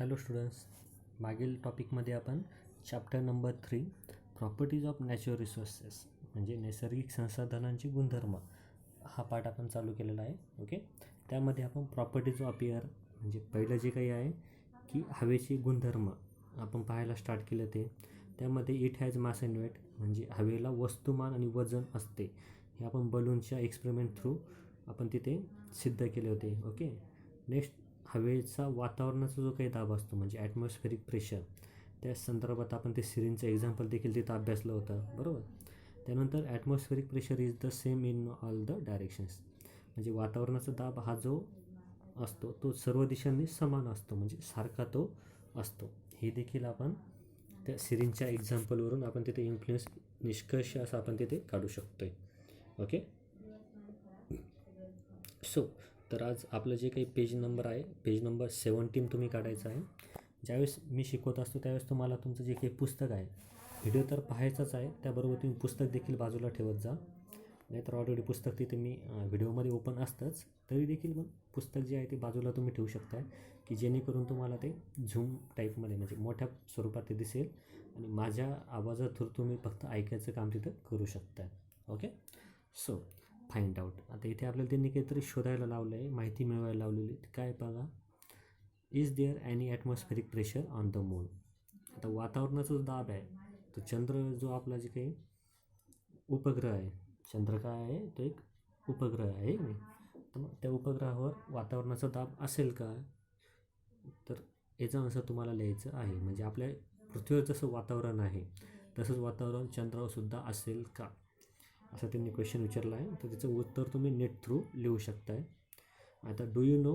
Hello students, मागील टॉपिकमध्ये आपण chapter number 3 properties of natural resources म्हणजे नैसर्गिक संसाधनांचे गुणधर्म हा पाठ आपण चालू केलेला आहे. ओके, त्यामध्ये आपण प्रॉपर्टीज ऑफ एअर म्हणजे पहिलं जे काही आहे की हवेचे गुणधर्म आपण पाहायला स्टार्ट केलं. त्यामध्ये it has mass and weight म्हणजे हवेला वस्तुमान आणि वजन असते. हे आपण बलूनच्या एक्सपेरिमेंट थ्रू आपण तिथे सिद्ध केले होते. ओके, नेक्स्ट हवेचा वातावरणाचा जो काही दाब असतो म्हणजे ॲटमॉस्फेरिक प्रेशर, त्या संदर्भात आपण ते सिरिंजचं एक्झाम्पल देखील तिथं अभ्यासलं होतं, बरोबर. त्यानंतर atmospheric pressure is the same in all the directions म्हणजे वातावरणाचा दाब हा जो असतो तो सर्व दिशांनी समान असतो म्हणजे सारखा तो असतो. हे देखील आपण त्या सिरिंजच्या एक्झाम्पलवरून आपण तिथे इन्फ्लुएन्स निष्कर्ष असं आपण तिथे काढू शकतो आहे. ओके, सो तर आज आपलं जे काही पेज नंबर आहे, पेज नंबर 17 तुम्ही काढायचं आहे. ज्यावेळेस मी शिकवत असतो त्यावेळेस तुम्हाला तुमचं जे काही पुस्तक आहे, व्हिडिओ तर पाहायचाच आहे, त्याबरोबर तुम्ही पुस्तक देखील बाजूला ठेवत जा. नाहीतर ऑलरेडी पुस्तक तिथे मी व्हिडिओमध्ये ओपन असतंच, तरी देखील मग पुस्तक जे आहे ते बाजूला तुम्ही ठेवू शकताय की जेणेकरून तुम्हाला ते झूम टाईपमध्ये म्हणजे मोठ्या स्वरूपात ते दिसेल आणि माझ्या आवाजा थ्रू तुम्ही फक्त ऐकायचं काम तिथं करू शकताय. Okay, so find out. आता इथे आपल्याला त्यांनी काहीतरी शोधायला लावलं आहे, माहिती मिळवायला लावलेली. काय बघा, is there any atmospheric pressure on the moon. आता वातावरणाचा जो दाब आहे तो चंद्र जो आपला जे काही उपग्रह आहे, चंद्र काय आहे तो एक उपग्रह आहे नाही, तर मग त्या उपग्रहावर वातावरणाचा दाब असेल का, तर याचा आन्सर तुम्हाला लिहायचं आहे. म्हणजे आपल्या पृथ्वीवर जसं वातावरण आहे तसंच वातावरण चंद्रावरसुद्धा असेल का, असं त्यांनी क्वेश्चन विचारला आहे. तर त्याचं उत्तर तुम्ही नेट थ्रू लिहू शकताय. आता डू यू नो,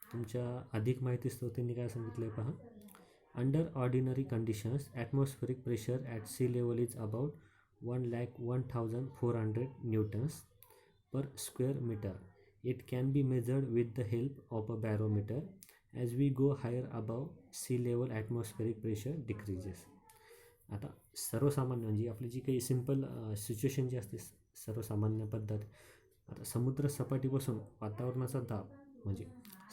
तुमच्या अधिक माहितीस्तव त्यांनी काय सांगितलं आहे पहा. Under ordinary conditions atmospheric pressure at sea level is about 1,01,400 newtons per square metre. It can be measured with the help of a barometer. As we go higher above sea level atmospheric pressure decreases. आता सर्वसामान्य म्हणजे आपली जी काही simple situation जी असते, सर्वसामान्य पद्धत. आता समुद्र सपाटीपासून वातावरणाचा दाब म्हणजे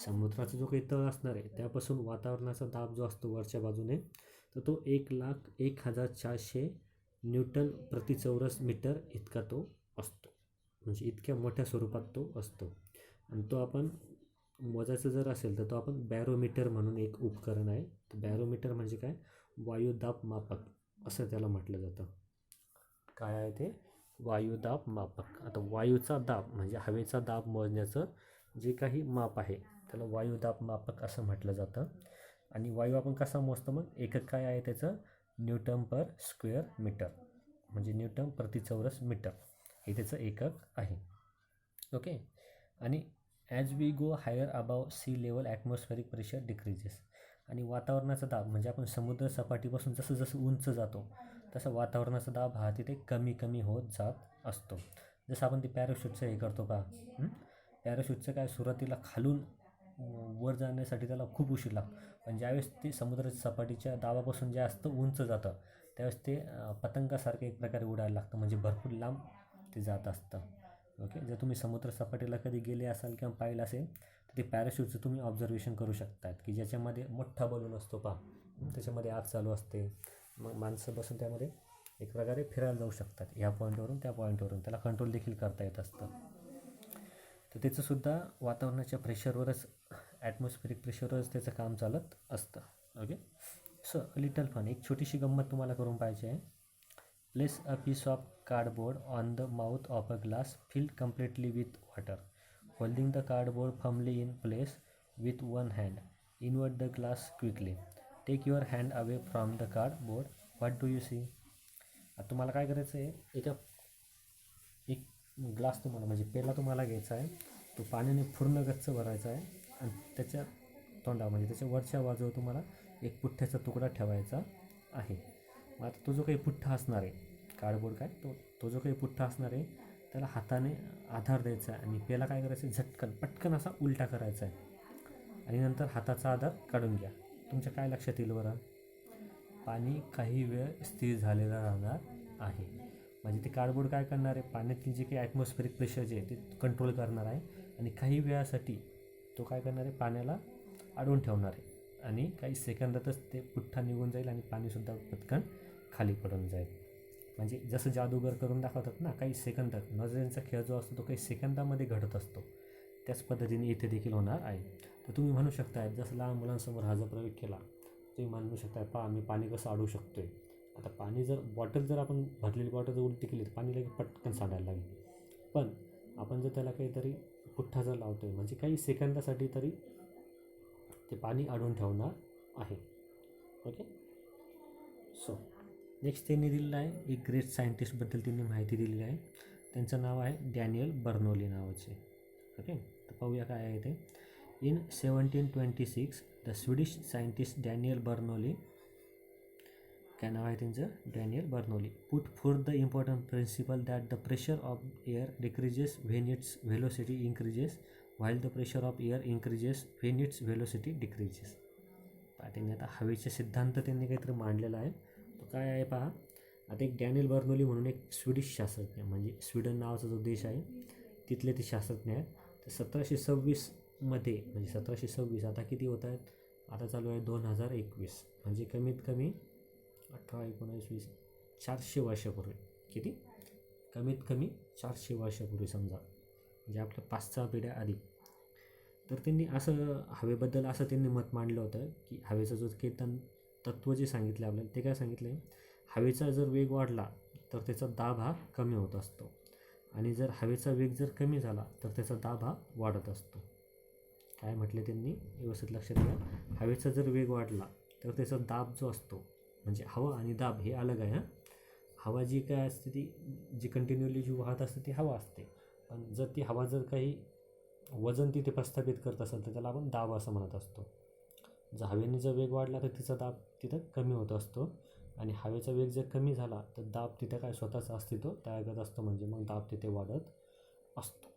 समुद्राचा जो काही तळ असणार आहे त्यापासून वातावरणाचा दाब जो असतो वरच्या बाजूने, तर तो 1,01,400 न्यूटन प्रति चौरस मीटर इतका तो असतो. म्हणजे इतक्या मोठ्या स्वरूपात तो असतो. आणि तो आपण मोजायचं जर असेल तर तो आपण बॅरोमीटर म्हणून एक उपकरण आहे. तर बॅरोमीटर म्हणजे काय, वायुदाब मापक असं त्याला म्हटलं जातं. काय आहे ते, वायुदाब मापक. आता वायूचा दाब म्हणजे हवेचा दाब मोजण्याचं जे काही माप आहे त्याला वायुदाब मापक असं म्हटलं जातं. आणि वायू आपण कसा मोजतो, मग एकक काय आहे त्याचं, न्यूटन पर स्क्वेअर मीटर म्हणजे न्यूटन प्रति चौरस मीटर हे त्याचं एकक आहे. ओके, आणि as we go higher above sea level atmospheric pressure decreases. आणि वातावरणाचा दाब म्हणजे आपण समुद्र सपाटीपासून जसं जसं उंच जातो तसं वातावरणाचा दाब हा तिथे कमी कमी होत जात असतो. जसं आपण ते पॅराशूटचं हे करतो का, पॅराशूटचं काय, सुरुवातीला खालून वर जाण्यासाठी त्याला खूप उशीर लागतो, पण ज्यावेळेस ते समुद्राच्या सपाटीच्या दाबापासून जास्त उंच जातं त्यावेळेस ते पतंगासारखं एक प्रकारे उडायला लागतं म्हणजे भरपूर लांब ते जात असतं. ओके, जर तुम्ही समुद्र सपाटीला कधी गेले असाल किंवा पाहिलं असेल तर ते पॅराशूटचं तुम्ही ऑब्झर्वेशन करू शकतात की ज्याच्यामध्ये मोठा बलून असतो पहा, त्याच्यामध्ये आग चालू असते, मग माणसं बसून त्यामध्ये एक प्रकारे फिरायला जाऊ शकतात, ह्या पॉईंटवरून त्या पॉईंटवरून. त्याला कंट्रोल देखील करता येत असतं. तर त्याचंसुद्धा वातावरणाच्या प्रेशरवरच, ॲटमॉस्फेरिक प्रेशरवरच त्याचं काम चालत असतं. ओके, सो लिटल फन, एक छोटीशी गंमत तुम्हाला करून पाहिजे आहे. Place a piece of cardboard on the mouth of a glass filled completely with water. Holding the cardboard firmly in place with one hand. Invert the glass quickly. Take your hand away from the cardboard. What do you see. आता तुम्हाला काय करायचं आहे, एक glass तुम्हाला म्हणजे पेला तुम्हाला घ्यायचा आहे, तो पाण्याने पूर्ण गच्च भरायचा आहे आणि त्याच्या तोंडा म्हणजे त्याच्या वरच्या बाजूवर तुम्हाला एक पुठ्ठ्याचा तुकडा ठेवायचा आहे. मग आता तो जो काही पुठ्ठा असणार आहे, कार्डबोर्ड काय तो जो काही पुठ्ठा असणार आहे त्याला हाताने आधार द्यायचा आहे आणि पेला काय करायचं, झटकन पटकन असा उलटा करायचा आहे आणि नंतर हाताचा आधार काढून घ्या. तुमच्या काय लक्षात येईल बरं, पाणी काही वेळ स्थिर झालेलं राहणार आहे. म्हणजे ते कार्डबोर्ड काय करणार आहे, पाण्यातील जे काही ॲटमॉस्फेरिक प्रेशर जे आहे ते कंट्रोल करणार आहे आणि काही वेळासाठी तो काय करणार आहे, पाण्याला अडवून ठेवणार आहे. आणि काही सेकंदातच ते पुठ्ठा निघून जाईल आणि पाणीसुद्धा पटकन खाली पडून जाईल. म्हणजे जसं जादूगर करून दाखवतात ना, काही सेकंदात, नजरेचा खेळ जो असतो तो काही सेकंदामध्ये घडत असतो, त्याच पद्धतीने इथे देखील होणार आहे. तर तुम्ही म्हणू शकता जसं लहान मुलांसमोर हा जो प्रयोग केला, तुम्ही म्हणू शकता पहा मी पाणी कसं अडवू शकतो आहे. आता पाणी जर आपण भरलेली बॉटल जर उलटी केली तर पाणी लगेच पटकन सांडायला लागेल. पण आपण जर त्याला काहीतरी पुठ्ठा जर लावतो आहे म्हणजे काही सेकंदासाठी तरी ते पाणी अडवून ठेवणार आहे. ओके. सो नेक्स्ट त्यांनी दिलेलं आहे एक ग्रेट सायंटिस्टबद्दल त्यांनी माहिती दिलेली आहे. त्यांचं नाव आहे डॅनियल बर्नौली नावाचे. ओके. तर पाहूया काय आहे ते. In 1726 the Swedish scientist Daniel Bernoulli, काय नाव आहे त्यांचं, Daniel Bernoulli, put forth the important principle that the pressure of air decreases when its velocity increases while the pressure of air increases when its velocity decreases. त्यांनी आता हवेचे सिद्धांत त्यांनी काहीतरी मांडलेला आहे. तो काय आहे पहा. आता एक डॅनियल बर्नौली म्हणून एक स्वीडिश शास्त्रज्ञ, म्हणजे स्वीडन नावाचा जो देश आहे तिथले ते शास्त्रज्ञ आहेत. तर 1726मध्ये, म्हणजे 1726, आता किती होत आहेत, आता चालू आहे 2021, म्हणजे कमीत कमी 18, 19, 20, 400 वर्षापूर्वी. किती, कमीत कमी 400 वर्षापूर्वी समजा, म्हणजे आपल्या 5-6 पिढ्या आधी. तर त्यांनी असं हवेबद्दल असं त्यांनी मत मांडलं होतं की हवेचा जो काही तत्त्व जे सांगितलं आपल्याला, ते काय सांगितलं आहे, हवेचा जर वेग वाढला तर त्याचा दाब हा कमी होत असतो, आणि जर हवेचा वेग जर कमी झाला तर त्याचा दाब हा वाढत असतो. काय म्हटले त्यांनी, व्यवस्थित लक्षात घ्या. हवेचा जर वेग वाढला तर त्याचा दाब जो असतो, म्हणजे हवा आणि दाब हे अलग आहे. हवा जी काय असते ती जी कंटिन्युअली जी वाहत असते ती हवा असते, पण जर ती हवा जर काही वजन तिथे प्रस्थापित करत असेल तर त्याला आपण दाब असं म्हणत असतो. जर हवेने जर वेग वाढला तर तिचा दाब तिथं कमी होत असतो, आणि हवेचा वेग जर कमी झाला तर दाब तिथं काय स्वतःचं अस्तित्व तयार करत असतो, म्हणजे मग दाब तिथे वाढत असतो.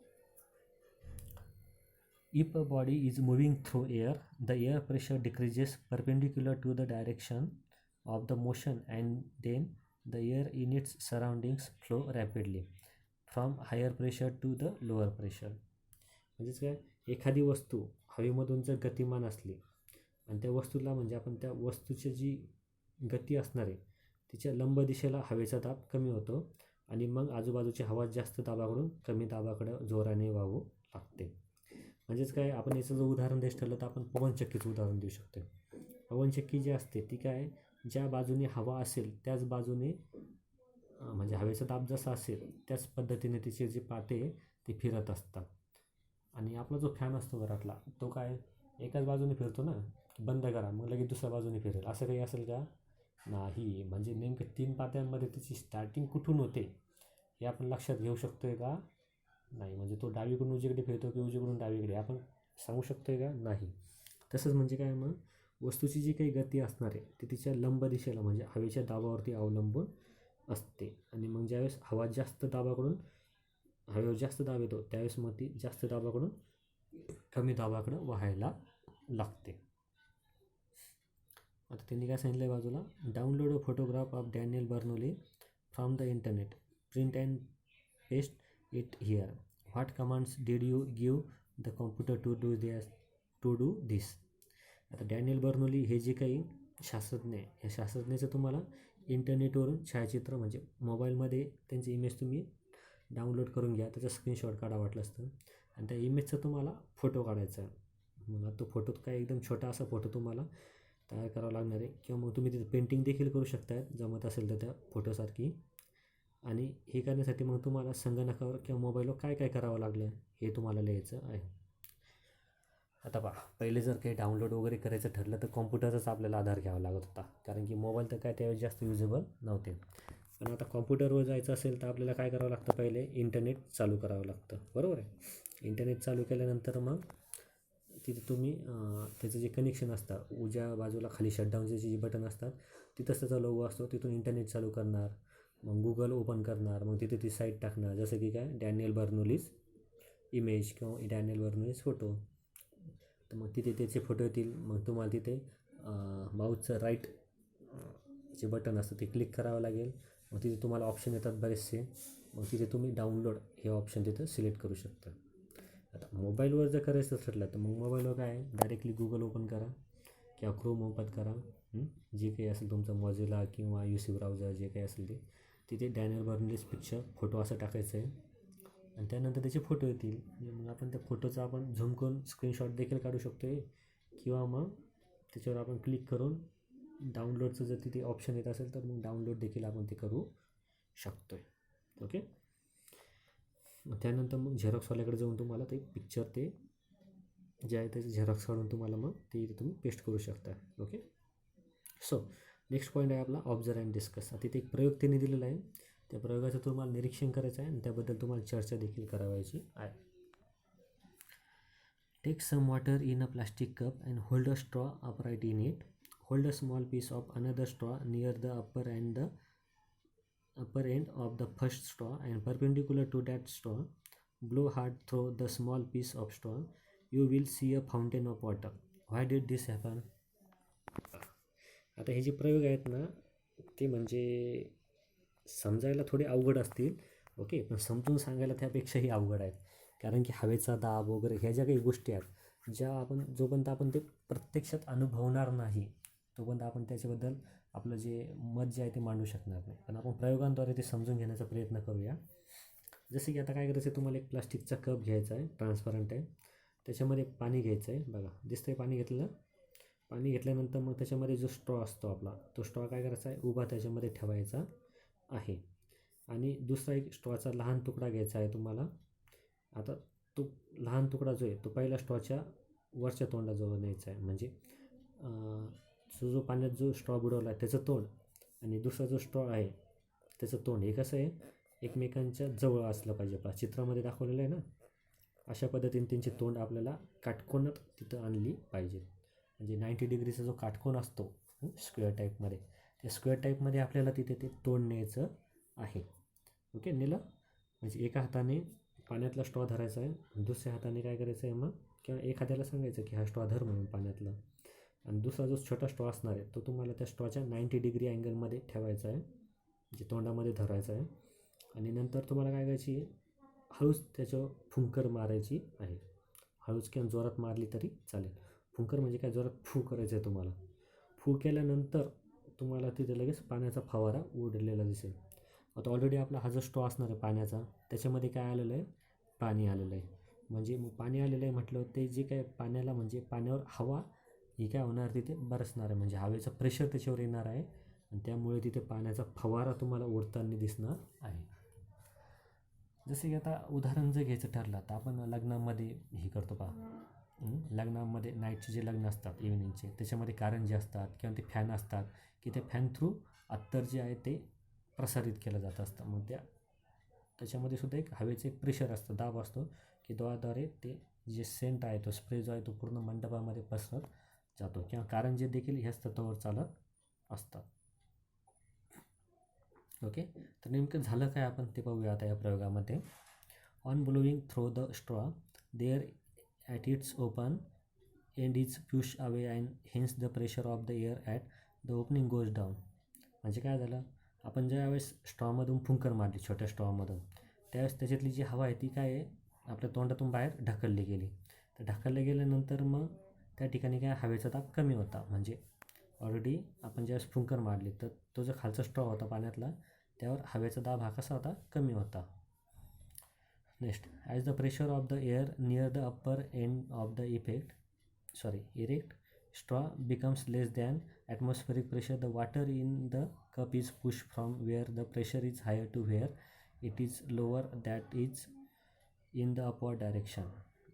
If a body is moving through air, the air pressure decreases perpendicular to the direction of the motion and then the air in its surroundings flow rapidly from higher pressure to the lower pressure. म्हणजेच काय, एखादी वस्तू हवेमधून जर गतिमान असली आणि त्या वस्तूला, म्हणजे आपण त्या वस्तूची जी गती असणार आहे तिच्या लंब दिशेला हवेचा दाब कमी होतो, आणि मग आजूबाजूची हवा जास्त दाबाकडून कमी दाबाकडं जोराने वाहू लागते. म्हणजेच काय, आपण याचं जर उदाहरण द्यायचं ठरलं तर आपण पवनचक्कीचं उदाहरण देऊ शकतो. पवनचक्की जी असते ती काय, ज्या बाजूने हवा असेल त्याच बाजूने, म्हणजे हवेचा दाब जसा असेल त्याच पद्धतीने तिचे जे पाते ते फिरत असतात. आणि आपला जो फॅन असतो घरातला तो काय एकाच बाजूने फिरतो ना, बंद करा मग लगेच दुसऱ्या बाजूने फिरेल, असं काही असेल का, नाही. म्हणजे नेमकं 3 पात्यांमध्ये तिची स्टार्टिंग कुठून होते हे आपण लक्षात घेऊ शकतो आहे का, नाही. म्हणजे तो डावीकडून उजवीकडे फिरतो की उजवीकडून डावीकडे आपण सांगू शकतो आहे का, नाही. तसंच म्हणजे काय, मग वस्तूची जी काही गती असणार आहे ती तिच्या लंब दिशेला, म्हणजे हवेच्या दाबावरती अवलंबून असते. आणि मग ज्यावेळेस हवा जास्त दाबाकडून, हवेवर जास्त दाब येतो त्यावेळेस मग ती जास्त दाबाकडून कमी दाबाकडं वाहायला लागते. आता त्यांनी काय सांगितलं आहे बाजूला, download a photograph of Daniel Bernoulli from the internet, print and paste it here, what commands did you give the computer to do this. आता डॅनियल बर्नौली हे जे काही शास्त्रज्ञ आहे, ह्या शास्त्रज्ञाचं तुम्हाला इंटरनेटवरून छायाचित्र, म्हणजे मोबाईलमध्ये त्यांची इमेज तुम्ही डाउनलोड करून घ्या, त्याचा स्क्रीनशॉट काढा वाटलं असतं, आणि त्या इमेजचा तुम्हाला फोटो काढायचा आहे. मग तो फोटो काय एकदम छोटा असा फोटो तुम्हाला तयार करावा लागणार आहे, किंवा मग तुम्ही तिथे पेंटिंग देखील करू शकता जमत असेल तर त्या फोटोसारखी. आणि हे करण्यासाठी मग तुम्हाला संगणकावर किंवा मोबाईलवर काय काय करावं लागलं हे तुम्हाला लिहायचं आहे. आता पहा, पहिले जर काही डाउनलोड वगैरे करायचं ठरलं तर कॉम्प्युटरचाच आपल्याला आधार घ्यावा लागत होता, कारण की मोबाईल तर काय त्यावेळेस जास्त युजेबल नव्हते. पण आता कॉम्प्युटरवर जायचं असेल तर आपल्याला काय करावं लागतं, पहिले इंटरनेट चालू करावं लागतं, बरोबर आहे. इंटरनेट चालू केल्यानंतर मग तिथे तुम्ही त्याचं जे कनेक्शन असतं, उजव्या बाजूला खाली शटडाऊनचे जे बटन असतात तिथंच त्याचा लोगो असतो, तिथून इंटरनेट चालू करणार, मग गुगल ओपन करणार, मग तिथे ती साईट टाकणार, जसं की काय डॅनियल बर्नौलीज इमेज किंवा डॅनियल बर्नौलीज फोटो. तर मग तिथे त्याचे फोटो येतील. मग तुम्हाला तिथे माऊसचं राईट जे बटन असतं ते क्लिक करावं लागेल. मग तिथे तुम्हाला ऑप्शन येतात बरेचसे, मग तिथे तुम्ही डाउनलोड हे ऑप्शन तिथं सिलेक्ट करू शकता. आता मोबाईलवर जर करायचं ठरलं तर मग मोबाईलवर काय डायरेक्टली गुगल ओपन करा, किंवा क्रोम ओपन करा, जे काही असेल तुमचं मॉझिला किंवा UC ब्राउझर जे काही असेल ते, तिथे डॅनियल बर्नौलीज पिक्चर फोटो असं टाकायचं आहे आणि त्यानंतर त्याचे फोटो येतील. मग आपण त्या फोटोचा आपण झूम करून स्क्रीनशॉट देखील काढू शकतो आहे किंवा मग त्याच्यावर आपण क्लिक करून डाउनलोडचं जर तिथे ऑप्शन येत असेल तर मग डाउनलोड देखील आपण ते करू शकतो आहे. ओके. त्यानंतर मग झेरॉक्सवाल्याकडे जाऊन तुम्हाला ते पिक्चर ते जे आहे त्याचे झेरॉक्स काढून तुम्हाला मग ते इथे तुम्ही पेस्ट करू शकता. ओके. सो नेक्स्ट पॉईंट आहे आपला ऑब्झर्व अँड डिस्कस. तिथे एक प्रयोग त्यांनी दिलेला आहे, त्या प्रयोगाचं तुम्हाला निरीक्षण करायचं आहे आणि त्याबद्दल तुम्हाला चर्चा देखील करावायची आहे. Take some water in a plastic cup and hold a straw upright in it. Hold a small piece of another straw near the upper end of the first straw and perpendicular to that straw. Blow hard through the small piece of straw. You will see a fountain of water. Why did this happen? आता हे जे प्रयोग आहेत ना ते म्हणजे समजायला थोडे अवघड असतील. ओके. पण समजून सांगायला त्यापेक्षाही अवघड आहेत, कारण की हवेचा दाब वगैरे ह्या ज्या काही गोष्टी आहेत ज्या आपण जोपर्यंत आपण ते प्रत्यक्षात अनुभवणार नाही तोपर्यंत आपण त्याच्याबद्दल आपलं जे मत जे आहे ते मांडू शकणार नाही. पण आपण प्रयोगांद्वारे ते समजून घेण्याचा प्रयत्न करूया. जसं की आता काय करायचं आहे, तुम्हाला एक प्लास्टिकचा कप घ्यायचा आहे, ट्रान्सपरंट आहे, त्याच्यामध्ये पाणी घ्यायचं आहे. बघा दिसतंय पाणी घेतलं. पाणी घेतल्यानंतर मग त्याच्यामध्ये जो स्ट्रॉ असतो आपला तो स्ट्रॉ काय करायचा आहे, उभा त्याच्यामध्ये ठेवायचा आहे आणि दुसरा एक स्ट्रॉचा लहान तुकडा घ्यायचा आहे तुम्हाला. आता तो लहान तुकडा जो आहे तो पहिल्या स्ट्रॉच्या वरच्या तोंडाजवळ न्यायचा आहे. म्हणजे जो पाण्यात जो स्ट्रॉ बुडवला आहे त्याचं तोंड आणि दुसरा जो स्ट्रॉ आहे त्याचं तोंड हे कसं आहे, एकमेकांच्या जवळ असलं पाहिजे. आपल्या चित्रामध्ये दाखवलेलं आहे ना, अशा पद्धतीने त्यांची तोंड आपल्याला काटकोनात तिथं आणली पाहिजे. म्हणजे 90 डिग्रीचा जो काटकोन असतो स्क्वेअर टाईपमध्ये, त्या स्क्वेअर टाईपमध्ये आपल्याला तिथे ते तोंड न्यायचं आहे. ओके. नेलं म्हणजे एका हाताने पाण्यातला स्ट्रॉ धरायचा आहे, दुसऱ्या हाताने काय करायचं आहे मग, किंवा एखाद्याला सांगायचं की हा स्ट्रॉ धर म्हणून पाण्यातला, आणि दुसरा जो छोटा स्ट्रॉ असणार आहे तो तुम्हाला त्या स्ट्रॉच्या 90 डिग्री अँगलमध्ये ठेवायचा आहे, म्हणजे तोंडामध्ये धरायचा आहे. आणि नंतर तुम्हाला काय करायची, हळूच त्याच्यावर फुंकर मारायची आहे. हळूच किंवा जोरात मारली तरी चालेल. फुंकर म्हणजे काय, जोरात फू करायचं आहे तुम्हाला. फू केल्यानंतर तुम्हाला तिथे लगेच पाण्याचा फवारा उडलेला दिसेल. आता ऑलरेडी आपला हा जो स्ट्रॉ असणार आहे पाण्याचा त्याच्यामध्ये काय आलेलं आहे, पाणी आलेलं आहे. म्हणजे मग पाणी आलेलं आहे म्हटलं ते जे काय पाण्याला म्हणजे पाण्यावर हवा ही काय होणार तिथे बरसणार आहे, म्हणजे हवेचं प्रेशर त्याच्यावर येणार आहे आणि त्यामुळे तिथे पाण्याचा फवारा तुम्हाला उडताना दिसणार आहे. जसे की आता उदाहरण जर घ्यायचं ठरलं तर आपण लग्नामध्ये हे करतो पहा, लग्नामध्ये नाईटचे जे लग्न असतात इव्हिनिंगचे त्याच्यामध्ये कारंजे असतात किंवा ते फॅन असतात की ते फॅन थ्रू अत्तर जे आहे ते प्रसारित केलं जात असतं. मग त्याच्यामध्ये सुद्धा एक हवेचं एक प्रेशर असतं, दाब असतो की द्वारे ते जे सेंट आहे तो स्प्रे जो आहे तो पूर्ण मंडपामध्ये पसरत जातो, किंवा कारंजे देखील ह्याच तत्वावर चालत असतात. ओके. तर नेमकं झालं काय आपण ते पाहूया आता या प्रयोगामध्ये. On blowing through the straw there at its open end is push away and hence the pressure of the air at the opening goes down. म्हणजे काय झालं, आपण ज्यावेळेस स्ट्रॉमधून फुंकर मारली छोट्या स्ट्रॉमधून त्यावेळेस त्याच्यातली जी हवा आहे ती काय आहे आपल्या तोंडातून बाहेर ढकलली गेली. तर ढकलल्या गेल्यानंतर मग त्या ठिकाणी काय हवेचा दाब कमी होता. म्हणजे ऑलरेडी आपण ज्यावेळेस फुंकर मारली तर तो जो खालचा स्ट्रॉ होता पाण्यातला त्यावर हवेचा दाब हा कसा होता, कमी होता. Next, as the pressure of the air near the upper end of the erect straw becomes less than atmospheric pressure, the water in the cup is pushed from where the pressure is higher to where it is lower, that is in the upward direction,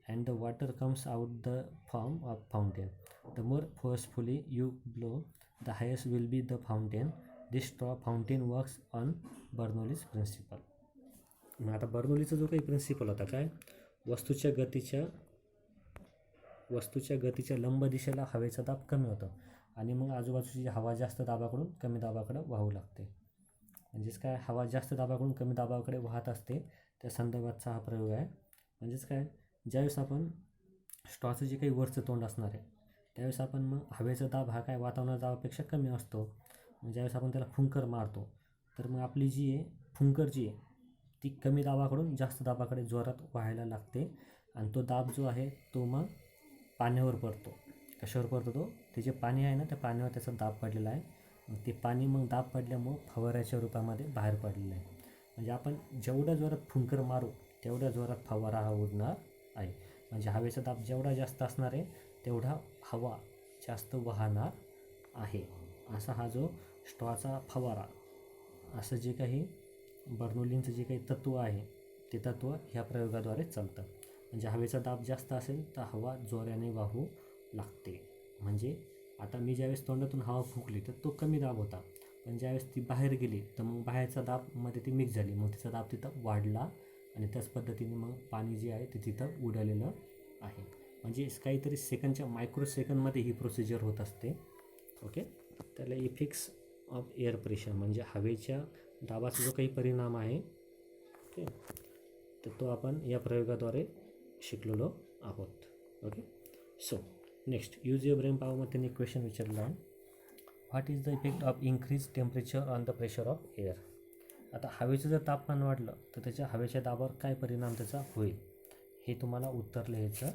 and the water comes out the form of fountain. The more forcefully you blow, the highest will be the fountain. This straw fountain works on Bernoulli's principle. मग आता बर्नौलीचा जो काही principal होता काय, वस्तूच्या गतीच्या लंब दिशेला हवेचा दाब कमी होतो आणि मग आजूबाजूची हवा जास्त दाबाकडून कमी दाबाकडे वाहू लागते. म्हणजेच काय, हवा जास्त दाबाकडून कमी दाबाकडे वाहत असते त्या संदर्भातचा हा प्रयोग आहे. म्हणजेच काय, ज्यावेळेस आपण स्ट्रॉचं जे काही वरचं तोंड असणार आहे त्यावेळेस आपण मग हवेचा दाब हा काय वातावरणाच्या दाबापेक्षा कमी असतो. मग ज्यावेळेस आपण त्याला फुंकर मारतो तर मग आपली जी आहे फुंकर जी आहे ती कमी दाबाकडून जास्त दाबाकडे जोरात व्हायला लागते आणि तो दाब जो आहे तो मग पाण्यावर पडतो. कशावर पडतो तो, ते जे पाणी आहे ना त्या पाण्यावर त्याचा दाब पडलेला आहे. मग ते पाणी मग दाब पडल्यामुळं फवाऱ्याच्या रूपामध्ये बाहेर पडलेलं आहे. म्हणजे आपण जेवढ्या जोरात फुंकर मारू तेवढ्या जोरात फवारा हा उडणार आहे. म्हणजे हवेचा दाब जेवढा जास्त असणार आहे तेवढा हवा जास्त वाहणार आहे. असा हा जो स्ट्रॉचा फवारा, असं जे काही बर्नौलींचं जे काही तत्त्व आहे ते तत्त्व ह्या प्रयोगाद्वारे चालतं. म्हणजे हवेचा दाब जास्त असेल तर हवा जोराने वाहू लागते. म्हणजे आता मी ज्यावेळेस तोंडातून हवा फुकली तर तो कमी दाब होता, पण ज्यावेळेस ती बाहेर गेली तर मग बाहेरचा दाबमध्ये ती मिक्स झाली, मग तिचा दाब तिथं वाढला आणि त्याच पद्धतीने मग पाणी जे आहे ते तिथं उडालेलं आहे. म्हणजे काहीतरी सेकंडच्या मायक्रो सेकंडमध्ये ही प्रोसिजर होत असते. ओके, त्याला इफेक्ट्स ऑफ एअर प्रेशर म्हणजे हवेच्या दाबाचा जो काही परिणाम आहे ओके तर तो आपण या प्रयोगाद्वारे शिकलेलो आहोत. Okay, so next use your brain पॉवरमध्ये त्यांनी क्वेश्चन विचारला आहे, what is the effect of increase temperature on the pressure of air. आता हवेचं जर तापमान वाढलं तर त्याच्या हवेच्या दाबावर काय परिणाम त्याचा होईल हे तुम्हाला उत्तर लिहायचं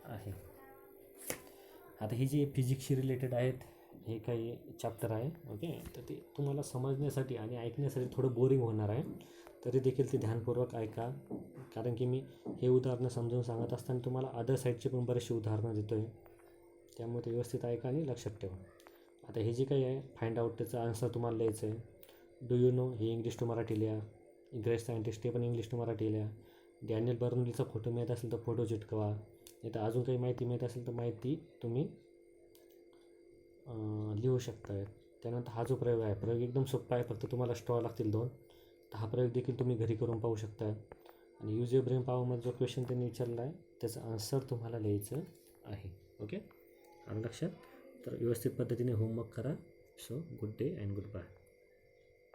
आहे. आता हे जे फिजिक्सशी रिलेटेड आहेत हे काही चॅप्टर आहे. ओके, तर ते तुम्हाला समजण्यासाठी आणि ऐकण्यासाठी थोडं बोरिंग होणार आहे, तरी देखील ते ध्यानपूर्वक ऐका, कारण की मी हे उदाहरणं समजून सांगत असताना तुम्हाला अदर साईडचे पण बरेचसे उदाहरणं देतो आहे, त्यामुळे ते व्यवस्थित ऐका आणि लक्षात ठेवा. आता हे जे काही आहे फाइंड आउट त्याचं आन्सर तुम्हाला लिहायचं आहे. डू यू नो हे इंग्लिश टू मराठी लिहा, ग्रेट सायंटिस्ट ते पण इंग्लिश टू मराठी लिहा. डॅनियल बर्नौलीचा फोटो मिळत असेल तर फोटो चिटकवा, नाही तर अजून काही माहिती मिळत असेल तर माहिती तुम्ही लिहू शकता. त्यानंतर हा जो प्रयोग आहे प्रयोग एकदम सोपा आहे, फक्त तुम्हाला स्ट्रॉ लागतील 2. तर हा प्रयोग देखील तुम्ही घरी करून पाहू शकता. आणि यूज युअर ब्रेन पॉवरमध्ये जो क्वेश्चन त्यांनी विचारला आहे त्याचं आन्सर तुम्हाला लिहायचं आहे. ओके, आलं लक्षात. तर व्यवस्थित पद्धतीने होमवर्क करा. So good day and good bye.